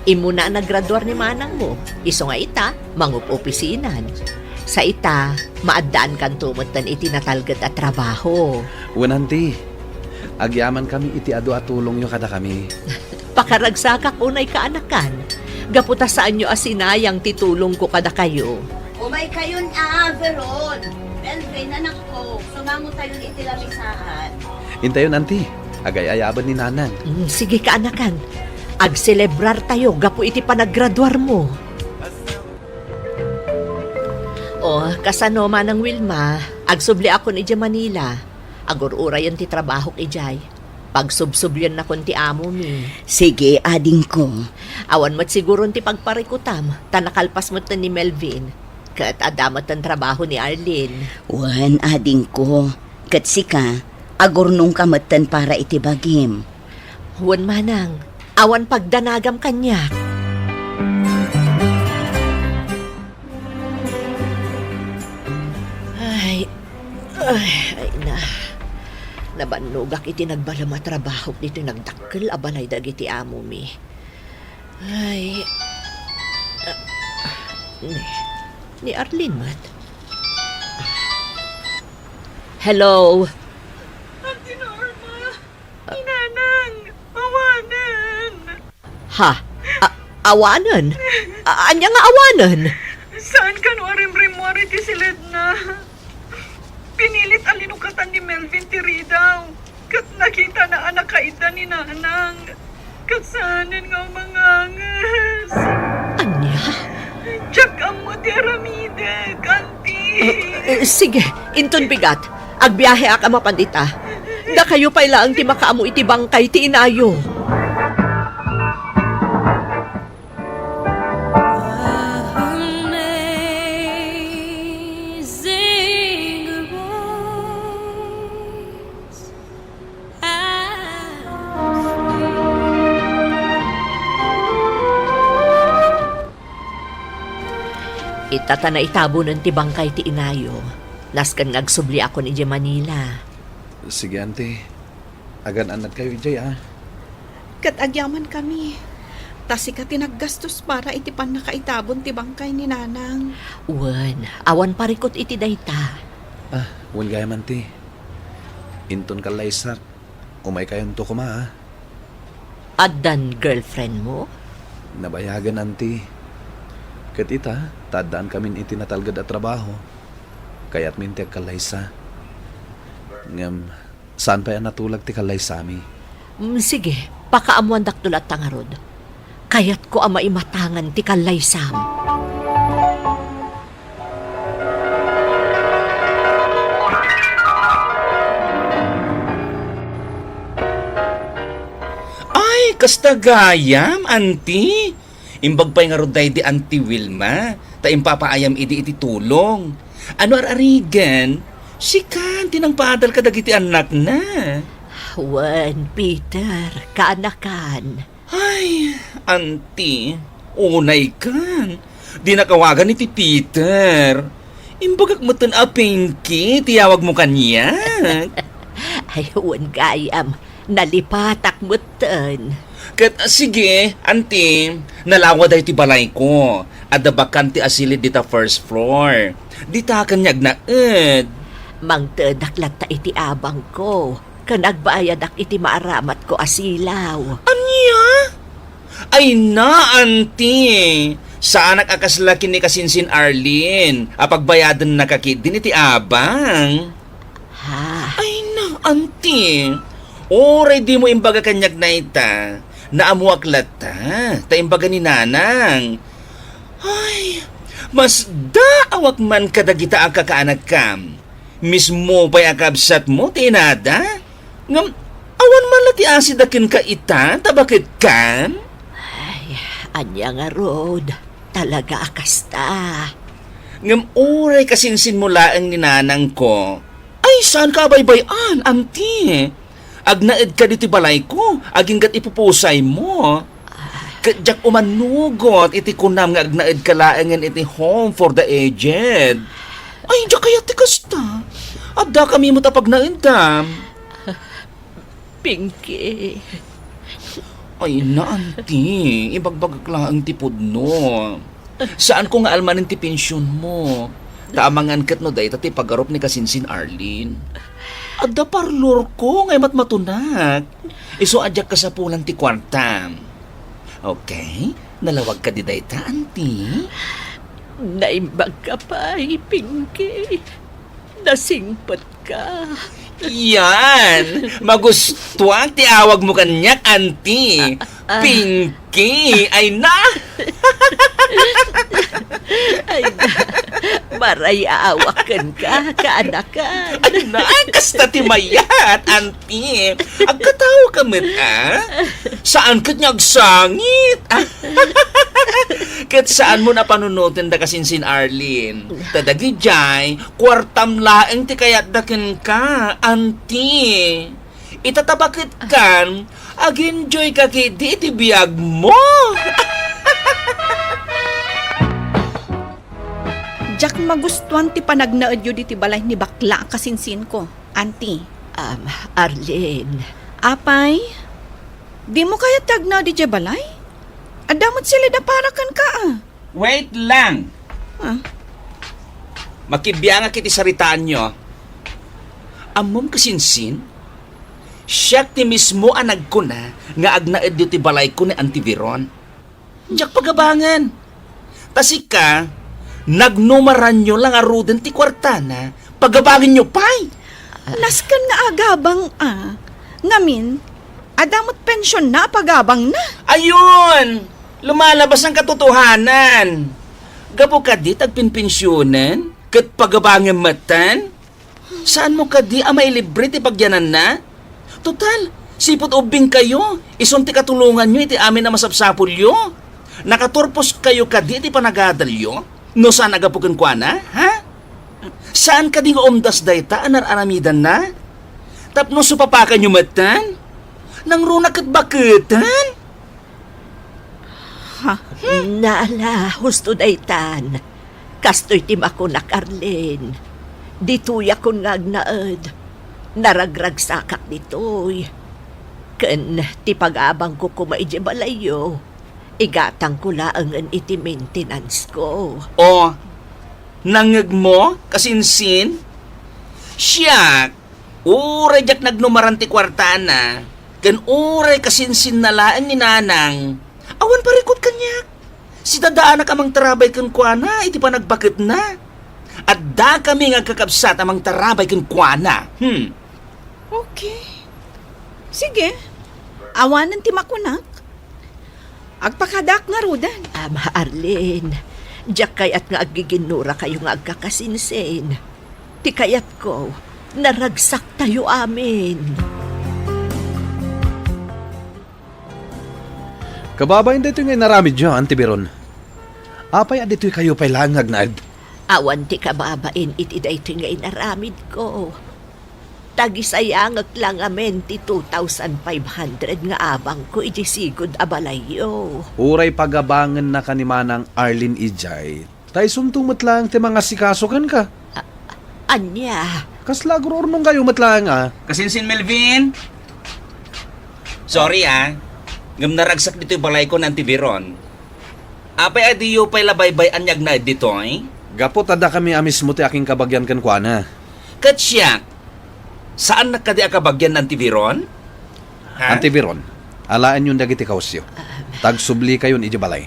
Imo na nagraduar ni Manang mo. Iso nga ita, mangup opisinan. Sa ita, maadaan kan tumutan iti natalgad at trabaho. Auntie. Agyaman kami iti adu at tulong nyo kada kami. Pakaragsakak unay kaanakan. Gaputa saan nyo asinayang titulong ko kada kayo. Umay kayon Veron. Melvin, anak ko. Sumango tayo iti lamisaan. Intayon auntie. Agay-ayaban ni nanang. Sige kaanakan. Agselebrar tayo gapu iti panaggraduar mo. Kasano Manang Wilma. Agsubli ako ni Manila. Agor-urayan ti trabaho ijay. Pagsubsubyan na kun ti amo mi. Sige, ading ko. Awan mat siguro ti pagparikutam. Tanakalpas mo ni Melvin. Kat adamat ang trabaho ni Arlene. Wan, ading ko. Kat sika, agurnong kamatan para itibagim. Wan Manang, awan pagdanagam kanya. Ay na. Nabanugak iti nagbalama trabaho dito nagdakkel abalay dagiti amo mi. Ay, ni Arlene mat. Hello. Auntie Norma, inanang, awanan. Ha? Awanan? Anya nga awanan? Saan ka no arim-rimwari ti silid na? Pinilit alinukatan ni Melvin Tiridaw. Kat nakita na anak kaida ni Nanang. Kat saanin nga umangangas. Anya? Tsak ang mo ti Aramide, kanti. Sige, inton bigat. Agbiyahe ka mapandita. Da kayo pala ang ti makaamu iti bangkay ti inayo. Itata na itabo ng ti bangkay ti inayo. Naskan ngagsubli ako ni Manila. Sige, ante. Agan-anad kayo, Ijay, ah. Kat agyaman kami. Tasi ka tinaggastos para iti pan nakaitabon ti bangkay ni Nanang. Wan, awan parikot iti dayta. Wal gaya man, ti. Inton ka laysat. Umay kayon to kuma, ah. Addan girlfriend mo? Nabayagan, ante. Kat ita, tadaan kamin iti natalgad at trabaho. Kaya't mintiag kalaysa. Ngam, saan pa yan natulag ti kalaysa mi? Sige, pakaamuan daktul at tangarod. Kaya't ko ama imatangan ti kalaysam. Ay, kasta gayam, auntie. Imbag pa'y nga roday di Auntie Wilma. Ta impapaayam iti tulong. Ano ararigan? Sikan, tinang padal ka dagiti anak na. Wan, Peter, kaanakan. Ay, auntie, unay kan. Di nakawagan ni ti Peter. Imbagak mo tan a Pinky, tiyawag mo kanya. Ay, wan gayam, nalipatak mo tan. Kat sige, auntie, nalawa day ti balay ko. Adabakan ti asilid dita first floor. Dita kanyag na Mangtedaklat ta iti abang ko. Kanagbayadak iti maaramat ko asilaw. Anya? Ay na, auntie. Saan nakaslaki ni kasinsin Arlene? Apagbayadan na kakit din iti abang. Ha? Ay na, auntie. Oray di mo imbaga kanyag na ita. Naamuaklat ta. Ta imbaga ni Nanang. Ay, mas daawak man kadagita ang kakaanak kam. Mismo pa'y akabsat mo, tinada? Ngam, awan man lati asidakin ka ita, tabakit kan? Ay, anya nga road. Talaga akasta. Ngam, oray kasinsin mo laang ni Nanang ko. Ay, saan ka baybayan, auntie? Agnaed ka diti balay ko, aginggat ipupusay mo. Kadyak umanugot, iti kunam nga agnaed ka laangan iti home for the aged. Ay, diya kaya ti kasta. Adda kami mo tapag naendam. Pinky. Ay na, auntie, ibagbagaklaan ti pudno. Saan ko nga almanin ti pensyon mo? Taamangan kat no day ti pagarop ni kasinsin Arlene. Adda parlor ko ngay matmatunak. Iso adyak ka sa pulang ti kwarta. Okay, nalawag ka di day ta, auntie? Naimbag ka pa, Pinky. Nasingpat ka. Yan! Magustuhan ti awag mo kanyak, auntie. Pinky! Ay na! Ay na, maray aawakan ka, kaanakan. Ay na, kasta ti mayat, auntie. Agkatawa ka mit, Saan ka niyag sangit? Kat saan mo na panunutin da kasinsin Arlene? Tadagi jay, kwartam laeng ti kayat dakin ka, auntie. Itatabakit kan, ag-enjoy ka kiti iti biyag mo. Jack magustuhan ti panagnaed yu diti balay ni bakla kasinsin ko, auntie. Arlene, Apay, di mo kaya tagna di balay? Adamot sila da para kan ka Wait lang. Makibiyanga kiti saritaan nyo. Amom kasinsin, siyak ti mismo anag ko na nga agnaed ti balay ko ni Antiviron. Diyak pagabangan. Tasik ka, nagnumaran nyo lang aruden ti kwartana, pagabangin nyo pa'y. Naskan nga agabang ngamin, adamot pensyon na pagabang na. Ayun! Lumalabas ang katotohanan. Gapo ka di tagpinpensyonan, kat pagabangan matan? Saan mo ka di may libre ti pagyanan na? Total, sipot ubing kayo, isunti katulungan nyo iti amin na masapsapulyo. Nakaturpos kayo ka di iti panagadalyo? No saan agapukan kwa na, ha? Saan ka di nga umdas dayta anar-aramidan na? Tapno supapakan nyo matan? Nang runak at bakutan? Nala, husto daytan. Kastoy tim ako nak Arlene. Dituya ko nga agnaed. Naragrag sakak ditoy. Ken ti pag-abang ko kumaidya balayo. Igatang ko laangan iti maintenance ko. O, nangag mo, kasinsin? Siyak, uray jak nagnumaran ti kwartana. Ken uray kasinsin na laan ni nanang. Awan parikot kanyak. Si dadaanak amang tarabay kan kuana, iti pa nagbakit na. At da kami nga kakabsat amang tarabay kan kuana. Okay. Sige. Awanan ti makunak. Agpakadak nga rudan. Arlene, diyak kayat nga agiginura kayo nga agkakasinsin. Ti kayat ko, naragsak tayo amin. Kababayin dito nga naramid nyo, Antiviron. Apay adito'y kayo pa'y langag na Awan ti kababain iti dayto nga inaramid ko. Tagisayangag lang amen ti 2,500 nga abang ko iti sigod abalayo. Uray pagabangan na kanimanang Arlene Ijay. Tay sumtumot lang ti mga sikasukan ka. Anya? Kaslagro nung kayo matlang Kasinsin Melvin? Sorry ngam naragsak dito yung balay ko ng Antiviron. Apay adiyo pa'y labaybay anyag na dito Gapo tada kami amis mo ti aking kabagyan kan kuana. Katsyak, saan nakadi akabagyan ng Antiviron? Antiviron, alaan yung dagiti kausyo. Tagsubli kayo ni balay.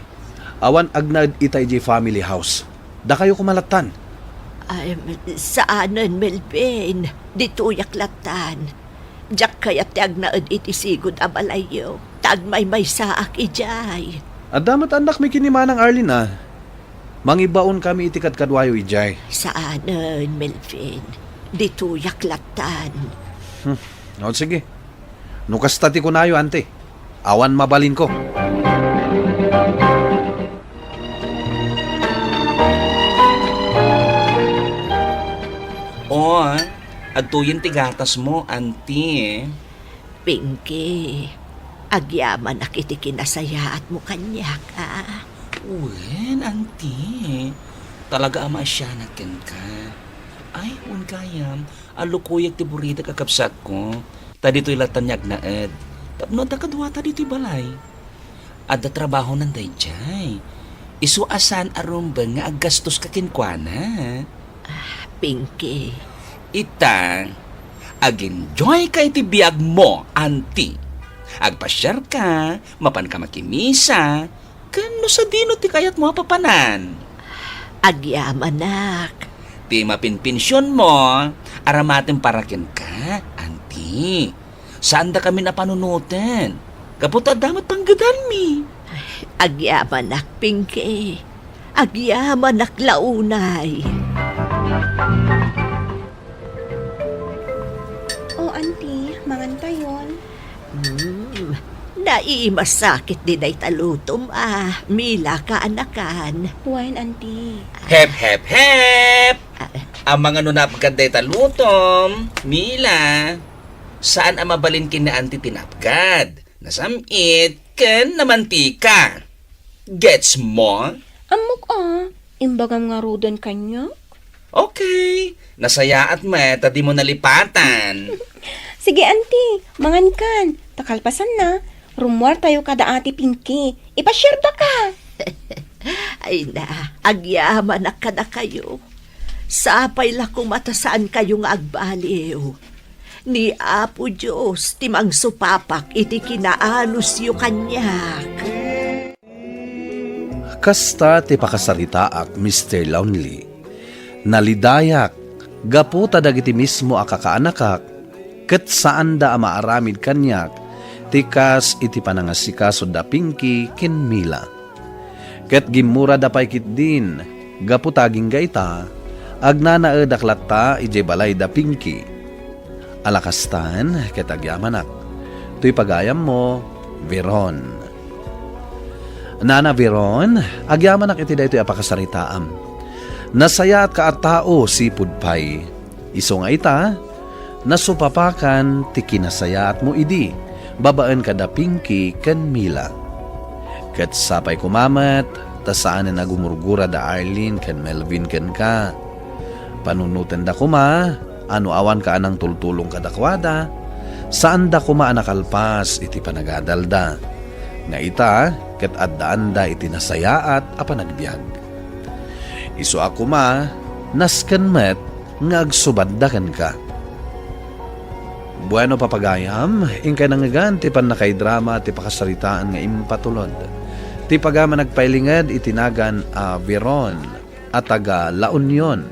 Awan agnad ita iji family house. Da kayo kumalatan. Saanan, Melvin? Dito yaklatan. Diyak kayat ti agnaed iti sigod abalayo. Tagmay may saak ijay. Adamat anak may kinimanang Arlene Mangibaon kami itikat kadwayo ijay. Saanan, Melvin? Dito yaklatan. O sige. Nukastati ko nayo, ante. Awan mabalin ko. Agtuyin ti gatas mo, auntie. Pinky, agyaman na kiti kinasayaat mo kanyak, Uwen, auntie. Talaga ama siya nakin ka. Ay, un kayam. Alukuyag ti burita kakapsat ko. Ta dito'y latanyag na ed. Tapno da kadwa ta dito'y balay. Adda trabaho ng dayjay. Isuasan arumba nga aggastos ka kinkwana. Pinky. Ita, ag-enjoy ka iti biyag mo, auntie. Agpasyar ka, mapan ka makimisa, kano sa dino ti kayat mo papanan. Agyamanak. Ti mapinpinsyon mo, aramatin parakin ka, auntie. Saan da kami napanunutin? Kapot damat panggadan mi. Agyamanak, Pinky. Agyamanak launay. Auntie, manganta yun. Naimasakit din ay talutom Mila ka anakan. Wine, auntie. Hep, hep, hep! Ang mga nunapagad talutom, Mila. Saan ang mabalin kin na auntie tinapgad? Nasamit, ken namantika. Gets mo? Amok imbagam nga rudan kanya. Okay, nasaya at met, di mo nalipatan. Sige, auntie. Mangan kan. Takalpasan na. Rumwar tayo kada ati Pinky. Ipashare ta ka. Ay na, agyaman na kada kayo. Sapay la kung matasaan kayo nga agbaliw. Ni Apo Diyos, timang supapak, iti kinaanos yu kanyak. Kasta ti pakasaritaak, Mr. Lonely. Nalidayak, gaputa dagiti mismo akakaanakak, ket saan da maaramid kanyak, tikas iti panangasikaso da Pinky ken Mila. Ket gimura da pay kit din, gaputaging gaita, agnanaedak ta ije balay da Pinky. Alakastan ket agyamanak, tuy pagayam mo, Veron. Nana Veron, agyamanak iti daytoy apakasaritaam. Nasaya at kaatao si Pudpay. Iso nga ita, nasupapakan ti kinasaya at mo idi, babaan kada Pinky ken Mila. Ket sapay kumamat, tasaan na nagumurgura da Arlene ken Melvin ken ka. Panunutan da kuma, ano awan ka anang tultulong kadakwada, saan da kuma anakalpas iti panagadalda. Nga ita, ket addaan da iti nasayaat a panagbiag. Isu ako nasken met nga agsubaddakan ka. Bueno papagayam, ingkay nangagan ti panakaidrama ti pakasaritaan nga impatulod. Ti pagama nagpailingad itinagan a Veron at taga La Union.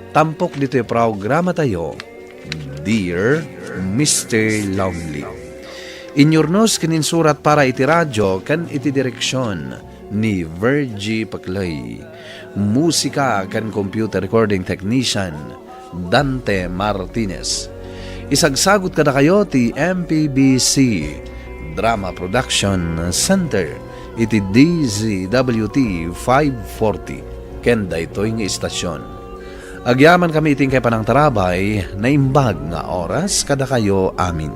Tampok dito yung programa tayo, Dear Mr. Lonely. Inyurnos kininsurat para iti radyo kan iti direksyon ni Virgie Paclay. Musika kan computer recording technician Dante Martinez. Isagsagot kada kayo ti MPBC Drama Production Center iti DZWT 540 ken daytoy nga istasyon. Agyaman kami iting kay panang tarabay na imbag nga oras kada kayo amin.